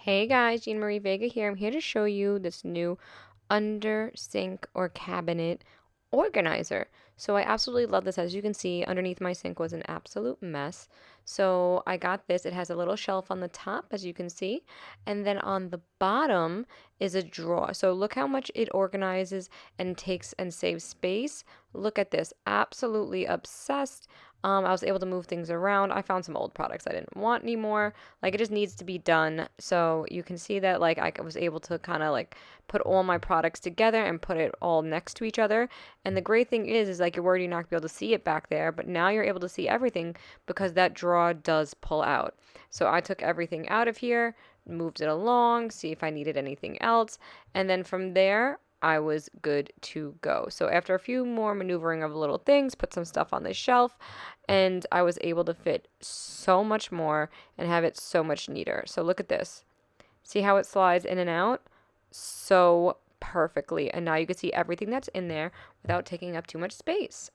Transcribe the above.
Hey guys, Jean Marie Vega here. I'm here to show you this new under sink or cabinet organizer. So I absolutely love this. As you can see, underneath my sink was an absolute mess. So I got this. It has a little shelf on the top, as you can see, and then on the bottom is a drawer. So look how much it organizes and takes and saves space. Look at this. Absolutely obsessed. I was able to move things around. I found some old products I didn't want anymore. Like it just needs to be done. So you can see that like I was able to kind of like put all my products together and put it all next to each other. And the great thing is like you're worried you're not gonna be able to see it back there, but now you're able to see everything because that drawer does pull out. So I took everything out of here, moved it along, see if I needed anything else, and then from there I was good to go. So after a few more maneuvering of little things, put some stuff on the shelf, and I was able to fit so much more and have it so much neater. So look at this. See how it slides in and out? So perfectly. And now you can see everything that's in there without taking up too much space.